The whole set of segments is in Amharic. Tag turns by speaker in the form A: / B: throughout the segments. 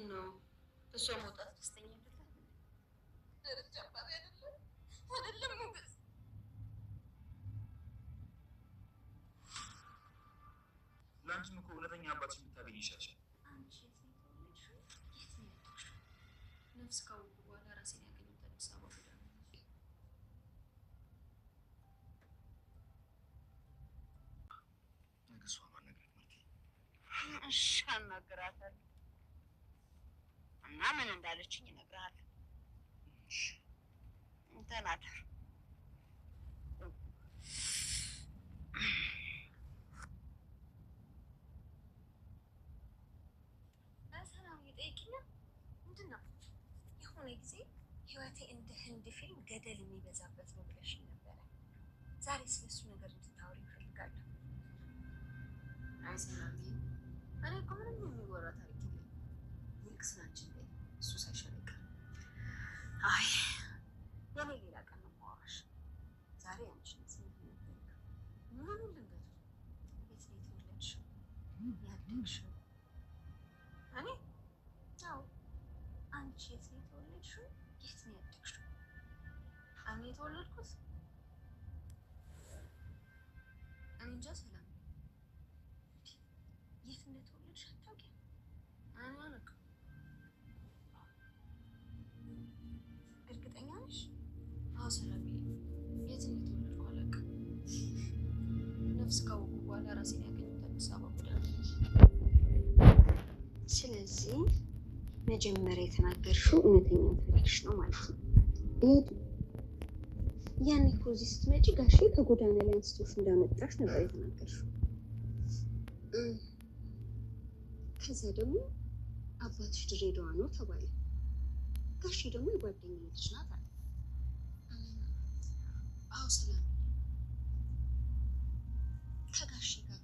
A: ነው እሷ መውጣት ደስተኛ አይደለም? ደረጃ አባሪ አይደለም ሞገስ።
B: ለአንቺም እኮ እውነተኛ አባትሽ የምታገኝ ይሻልሻል።
A: አንቺ የት ነው የተወለድሽው? የት ነው ያደግሽው? ነፍስ ካወኩ በኋላ ራሴን ያገኘሁት አዲስ አበባ ጎዳና ነው።
B: ነገ እሷ ማናገራት ማለት
C: እሺ አናግራታለሁ እና ምን እንዳለችኝ እነግርሃለሁ። ተናገር።
A: በሰላም ይጠይቅኛል። ምንድን ነው የሆነ ጊዜ ህይወቴ እንደ ህንድ ፊልም ገደል የሚበዛበት ነው ብለሽኝ ነበረ። ዛሬ ስለሱ ነገር እንድታወሪ እፈልጋለሁ። አይ ሰላም፣ እኔ እኮ ምንም የሚወራ ታሪክ የለኝም። ይልቅ ስላንቺ ላይ እሱ ሳይሻል አይቀርም። አይ የኔ ሌላ ቀን ነው የማወራሽ። ዛሬ አንቺን ስሜት ነው የምፈልገው። ምኑን ልንገርሽ? የት ነው የተወለድሽው? ያደግሽው? እኔ? አዎ አንቺ የት ነው የተወለድሽው? የት ነው ያደግሽው? እኔ የተወለድኩት እኔ እንጃ ሰላም፣ የት እንደተወለድሽ አታውቂም? እኔ አላውቅም። እርግጠኛ ነሽ? አዎ ሰላም፣ የት እንደተወለድኩ አላውቅም። ነፍስ ካወኩ በኋላ ራሴን ያገኘሁት አዲስ አበባ ጎዳና ነው። ስለዚህ መጀመሪያ የተናገርሽው እውነተኛ ታሪክሽ ነው ማለት ነው። የቱ? ያኔ እኮ እዚህ ስትመጪ ጋሼ ከጎዳና ላይ አንስቶሽ እንዳመጣሽ ነበር የተናገርሽው። ከዛ ደግሞ አባትሽ ድሬዳዋ ነው ተባለ። ጋሼ ደግሞ የጓደኛዬ ልጅ ናት አለ። አዎ ሰላም፣ ከጋሼ ጋር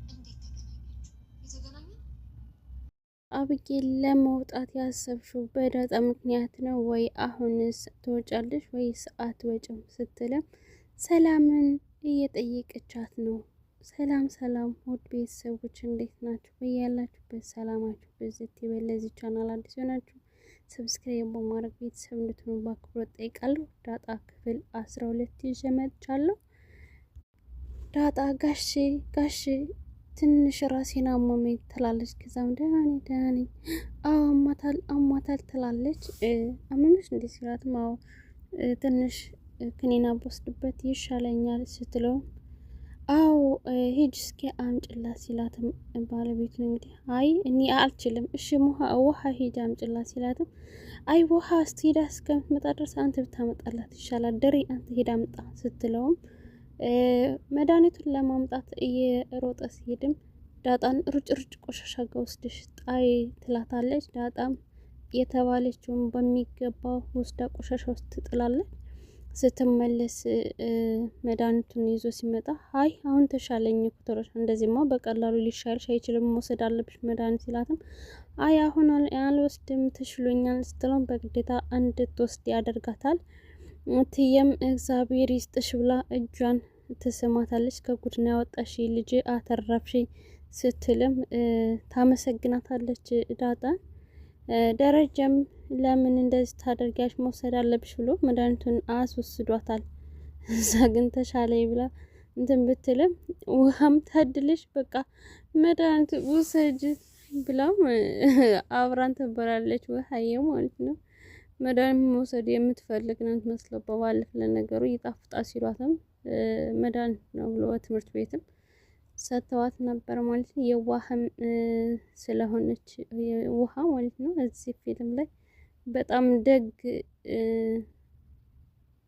A: እንዴት ተገናኛችሁ? የተገናኘ
D: አብጌል ለመውጣት ያሰብሽው በዳጣ ምክንያት ነው ወይ? አሁንስ ትወጫለሽ ወይስ አትወጭም ስትልም ሰላምን እየጠየቀቻት ነው። ሰላም ሰላም ውድ ቤተሰቦች እንዴት ናችሁ? በያላችሁበት ሰላማችሁ በዚህ ይበል። ለዚህ ቻናል አዲስ ሆናችሁ ሰብስክራይብ በማድረግ ቤተሰብ እንድትሆኑ በአክብሮት ጠይቃለሁ። ዳጣ ክፍል 12 ይዤ መጥቻለሁ። ዳጣ ጋሼ ትንሽ ራሴን አሞመኝ ትላለች። ከዛም ደህና ነኝ አዎ አሟታል ትላለች። አመመሽ እንዴ ሲላትም አዎ ትንሽ ክኒና በወስድበት ይሻለኛል ስትለው አዎ ሂጅ እስኪ አምጭላት ሲላትም ባለቤቱን እንግዲህ አይ እኔ አልችልም፣ እሺ ውሃ ሂጅ አምጭላት ሲላትም አይ ውሃ ስትሄዳ እስከምትመጣ ድረስ አንተ ብታመጣላት ይሻላል፣ ደሬ አንተ ሄዳ አምጣ ስትለውም መድኃኒቱን ለማምጣት እየሮጠ ሲሄድም ዳጣን ሩጭ ቆሻሻ ጋ ወስደሽ ጣይ ትላታለች። ዳጣም የተባለችውን በሚገባው ወስዳ ቆሻሻ ውስጥ ትጥላለች። ስትመለስ መድኃኒቱን ይዞ ሲመጣ አይ አሁን ተሻለኝ እኮ ተሮሽ፣ እንደዚህማ በቀላሉ ሊሻልሽ አይችልም፣ መውሰድ አለብሽ መድኃኒት ሲላትም አይ አሁን አልወስድም ተሽሎኛል ስትለው በግዴታ እንድትወስድ ያደርጋታል። ትየም እግዚአብሔር ይስጥሽ ብላ እጇን ትስማታለች። ከጉድና ያወጣሽ ልጅ አተረፍሽ ስትልም ታመሰግናታለች ዳጣን። ደረጀም ለምን እንደዚህ ታደርጊያለሽ መውሰድ አለብሽ ብሎ መድኃኒቱን አስወስዷታል። እዛ ግን ተሻለኝ ብላ እንትን ብትልም ውሃም ታድልሽ በቃ መድኃኒት ውሰጅ ብላም አብራን ትበላለች። ውሃዬ ማለት ነው። መድኃኒት መውሰድ የምትፈልግ ነው የምትመስለው። በባለፈ ለነገሩ ይጣፍጣ ሲሏትም መድኃኒት ነው ብሎ ትምህርት ቤትም ሰጥተዋት ነበር ማለት ነው። የዋህም ስለሆነች ውሃ ማለት ነው እዚህ ፊልም ላይ በጣም ደግ፣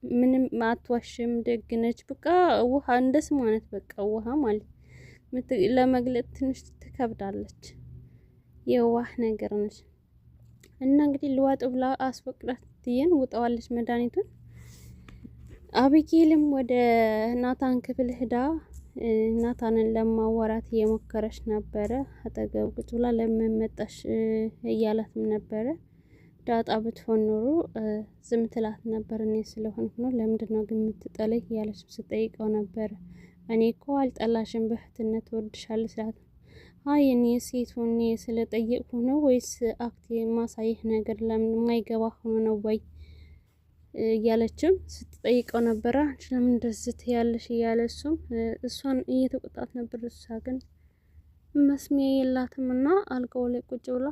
D: ምንም አትዋሽም፣ ደግ ነች። በቃ ውሃ እንደ ስሟ ናት። በቃ ውሃ ማለት ለመግለጥ ትንሽ ትከብዳለች። የዋህ ነገር ነች። እና እንግዲህ ልዋጥ ብላ አስፈቅዳት ትየን ውጠዋለች መድኃኒቱን። አቢጌልም ወደ ናታን ክፍል ሄዳ ናታንን ለማዋራት እየሞከረች ነበረ። አጠገብ ቁጭ ብላ ለምን መጣሽ እያላትም ነበረ። ዳጣ ብትሆን ኖሮ ዝም ትላት ነበር። እኔ ስለሆንኩ ነው ለምንድን ነው ግን የምትጠለኝ እያለች ስትጠይቀው ነበረ። እኔ እኮ አልጠላሽም በእህትነት ወድሻለሁ ስላት አይ እኔ ሴት ሆኜ ስለጠየቅኩ ነው ወይስ አክቴ ማሳይህ ነገር ለምን የማይገባ ሆኖ ነው ወይ እያለችም ስትጠይቀው ነበረ። አንቺ ለምን እንደዚህ ትያለሽ እያለ እሷን እየተቆጣት ነበር። እሷ ግን መስሚያ የላትም እና አልጋው ላይ ቁጭ ብላ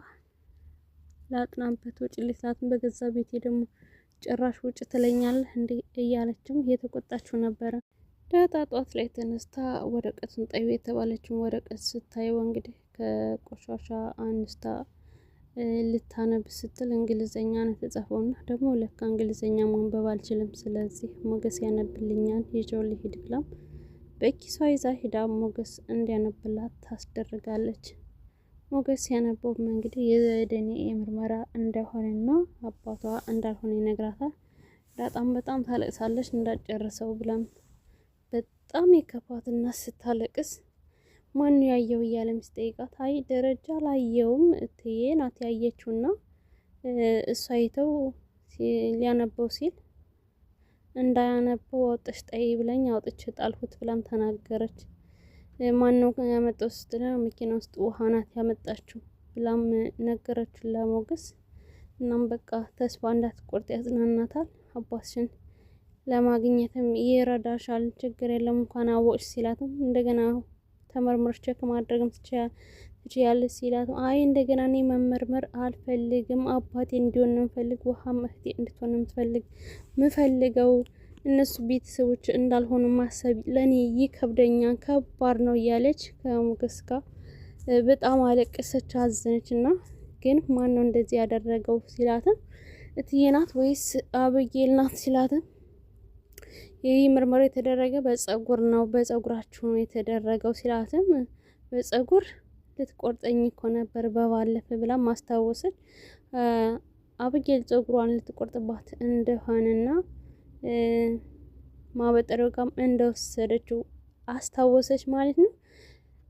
D: ላጥናበት ውጭ ልትላትም በገዛ ቤቴ ደግሞ ጭራሽ ውጭ ትለኛለህ እንዴ እያለችም እየተቆጣችው ነበረ። ዳጣ ጧት ላይ ተነስታ ወረቀቱን ጠዩ የተባለችውን ወረቀት ስታየው እንግዲህ ከቆሻሻ አንስታ ልታነብ ስትል እንግሊዘኛ ነው የተጻፈውና ደግሞ ለካ እንግሊዘኛ ማንበብ አልችልም፣ ስለዚህ ሞገስ ያነብልኛል ይዤው ልሂድ ብላም በኪሷ ይዛ ሂዳ ሞገስ እንዲያነብላት ታስደርጋለች። ሞገስ ያነበውም እንግዲህ የዲኤንኤ ምርመራ እንደሆነና አባቷ እንዳልሆነ ይነግራታል። ዳጣም በጣም ታለቅሳለች እንዳጨርሰው ብላም በጣም የከፋትና ስታለቅስ ማን ያየው እያለ ምስጠይቃት አይ ደረጃ ላየውም እትዬ ናት ያየችውና እሷ አይተው ሊያነበው ሲል እንዳያነበው አውጥሽ ጠይ ብለኝ አውጥቼ ጣልሁት ብላም ተናገረች። ማን ነው ያመጣው ስትል መኪና ውስጥ ውሃ ናት ያመጣችው ብላም ነገረችው ለሞገስ። እናም በቃ ተስፋ እንዳትቆርጥ ያጽናናታል። አባትሽን ለማግኘትም ይረዳሻል፣ ችግር የለም እንኳን አወቅሽ ሲላትም እንደገና ተመርምረሽ ቼክ ማድረግም ትችያለሽ ሲላትም አይ እንደገና እኔ መመርመር አልፈልግም፣ አባቴ እንዲሆን ነው የምፈልግ፣ ውሃ እህቴ እንድትሆን ነው የምፈልገው እነሱ ቤተሰቦች እንዳልሆኑ ማሰብ ለኔ ይከብደኛል፣ ከባድ ነው እያለች ከሞገስ ጋር በጣም አለቀሰች፣ አዘነች። እና ግን ማን ነው እንደዚህ ያደረገው ሲላትም እትዬ ናት ወይስ አበጌል ናት ሲላትም ይህ ምርመራ የተደረገ በጸጉር ነው፣ በጸጉራችሁ ነው የተደረገው ሲላትም በጸጉር ልትቆርጠኝ እኮ ነበር በባለፈ ብላ ማስታወሰች። አበጌል ጸጉሯን ልትቆርጥባት እንደሆነና ማበጠሪያው ጋር እንደወሰደችው አስታወሰች ማለት ነው።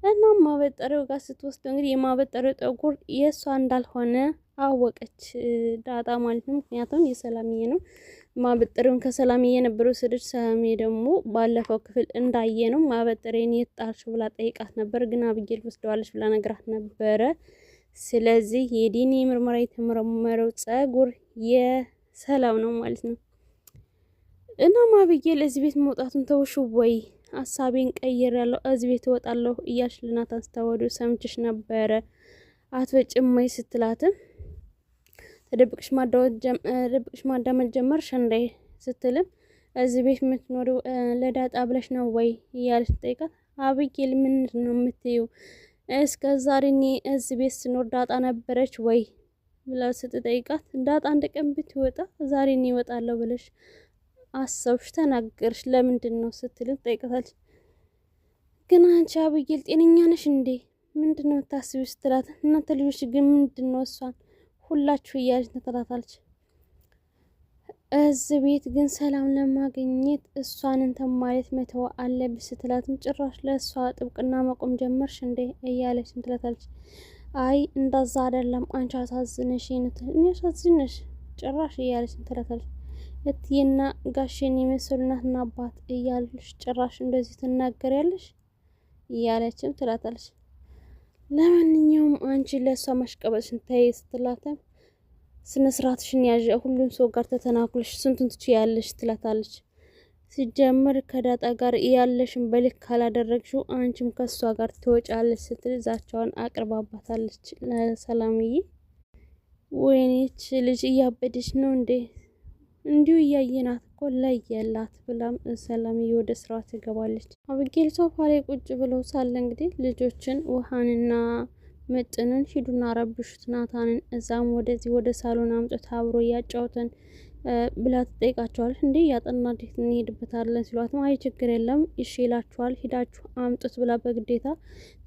D: እና ማበጠሪያው ጋር ስትወስደው እንግዲህ የማበጠሪያው ጠጉር የእሷ እንዳልሆነ አወቀች ዳጣ ማለት ነው። ምክንያቱም የሰላምዬ ነው። ማበጠሪያውን ከሰላምዬ የነበረው ወሰደች። ሰላምዬ ደግሞ ባለፈው ክፍል እንዳየ ነው ማበጠሪያን የት ጣልሽው ብላ ጠይቃት ነበር። ግን አብጌል ወስደዋለች ብላ ነግራት ነበረ። ስለዚህ የዲኤንኤ ምርመራ የተመረመረው ጸጉር የሰላም ነው ማለት ነው። እናም አብጌል እዚህ ቤት መውጣቱን ተውሽ ወይ? ሀሳቤን ቀይር ያለው እዚህ ቤት እወጣለሁ እያልሽ ልናታን ስታወዱ ሰምችሽ ነበረ አትወጭም ወይ ስትላትም ተደብቅሽ ማዳመጥ ጀመርሽ እንዴ ስትልም እዚህ ቤት የምትኖሪው ለዳጣ ብለሽ ነው ወይ እያለች ጠይቃት። አብጌል ምንድን ነው የምትይው? እስከ ዛሬ እኔ እዚህ ቤት ስኖር ዳጣ ነበረች ወይ ብላ ስትጠይቃት ዳጣ አንድ ቀን ብትወጣ ዛሬ እኔ እወጣለሁ ብለሽ አሰብሽ ተናገርሽ ለምንድን ነው ስትል ጠይቃታለች። ግን አንቺ አብጌል ጤነኛ ነሽ እንዴ? ምንድን ነው የምታስቢው ስትላት እናንተ ልጆች ግን ምንድን ነው እሷን ሁላችሁ እያለች ትላታለች። እዚህ ቤት ግን ሰላም ለማግኘት እሷን እንትን ማለት መተው አለብሽ ስትላትም ጭራሽ ለእሷ ጥብቅና መቆም ጀመርሽ እንዴ እያለች ትላታለች። አይ እንደዛ አይደለም አንቺ አሳዝነሽ እኔ አሳዝነሽ ጭራሽ እያለች ትላታለች። እትዬና ጋሼን የመሰሉ እናትና አባት እያለሽ ጭራሽ እንደዚህ ትናገሪያለሽ እያለችም ትላታለች። ለማንኛውም አንቺ ለእሷ ማሽቀበጥሽን ተይ ስትላትም ስነ ስርዓትሽን ያዥ፣ ሁሉም ሰው ጋር ተተናኩለሽ ስንቱን ትችያለሽ ትላታለች። ሲጀምር ከዳጣ ጋር ያለሽን በልክ ካላደረግሽው አንቺም ከሷ ጋር ትወጫለች ስትል ዛቻዋን አቅርባባታለች ለሰላምዬ። ወይኔች ልጅ እያበደች ነው እንዴ? እንዲሁ እያየናት እኮ ለየላት ብላም ሰላምዬ ወደ ስራዋ ትገባለች። አብጌል ሶፋ ላይ ቁጭ ብለው ሳለ እንግዲህ ልጆችን ውሃንና ምጥንን ሂዱና ረብሹት ናታንን እዛም ወደዚህ ወደ ሳሎን አምጥታ አብሮ እያጫወተን ብላ ትጠይቃቸዋለች። እንዴ ያጠና እንዴት እንሄድበታለን ሲሏትም አይ ችግር የለም እሺ ይላችኋል ሂዳችሁ አምጡት ብላ በግዴታ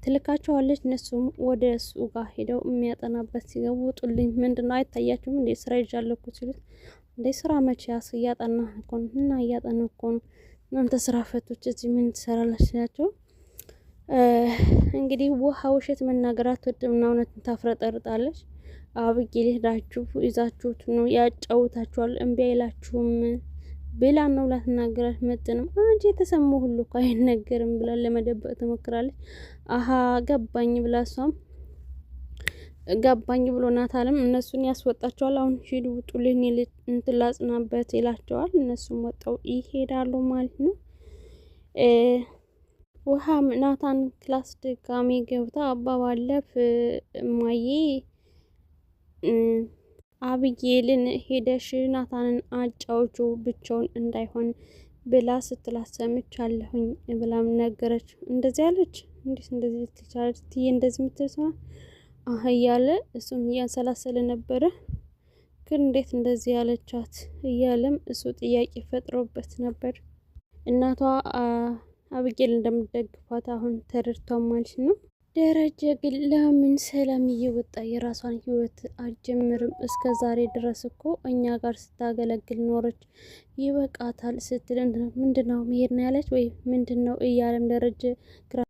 D: ትልካቸዋለች። እነሱም ወደ እሱ ጋር ሄደው የሚያጠናበት ሲገቡ ውጡልኝ፣ ምንድነው አይታያችሁም እንዴ ስራ ይዣለሁ እኮ ሲሉት እንዴ ስራ መቼ እያጠና እኮ ነው እና እያጠና እኮ ነው እናንተ ስራ ፈቶች እዚህ ምን ትሰራላችሁ ሲላቸው እንግዲህ ውሃ ውሸት መናገር አትወድም እና እውነትን ታፍረጠርጣለች። አብጌል ሄዳችሁ ይዛችሁት ነው ያጫውታችኋል፣ እምቢ አይላችሁም ብላ ነው ላትናገራት መጥንም አንቺ የተሰማው ሁሉ እኮ አይነገርም ብላ ለመደበቅ ትሞክራለች። አሀ ገባኝ ብላ እሷም ገባኝ ብሎ ናታልም እነሱን ያስወጣቸዋል። አሁን ሂዱ ውጡልኝ እንትን ላጽናበት ይላቸዋል። እነሱም ወጣው ይሄዳሉ ማለት ነው። ውሃም ናታን ክላስ ድጋሚ ገብታ አባባለፍ እማዬ አብጌልን ሄደሽ ናታንን አጫውቹ ብቻውን እንዳይሆን ብላ ስትላት ሰምቻለሁኝ ብላም ነገረች። እንደዚህ አለች። እንዴት እንደዚህ ትቻለች? ትዬ እንደዚህ የምትሰማ እያለ እሱም እያንሰላሰለ ነበረ። ግን እንዴት እንደዚህ ያለቻት እያለም እሱ ጥያቄ ፈጥሮበት ነበር። እናቷ አብጌል እንደምትደግፋት አሁን ተረድቷል ማለት ነው። ደረጀ ግን ለምን ሰላም እየወጣ የራሷን ህይወት አትጀምርም? እስከ ዛሬ ድረስ እኮ እኛ ጋር ስታገለግል ኖረች፣ ይበቃታል ስትል ምንድነው መሄድ ነው ያለች ወይ ምንድነው እያለም ደረጀ ግራ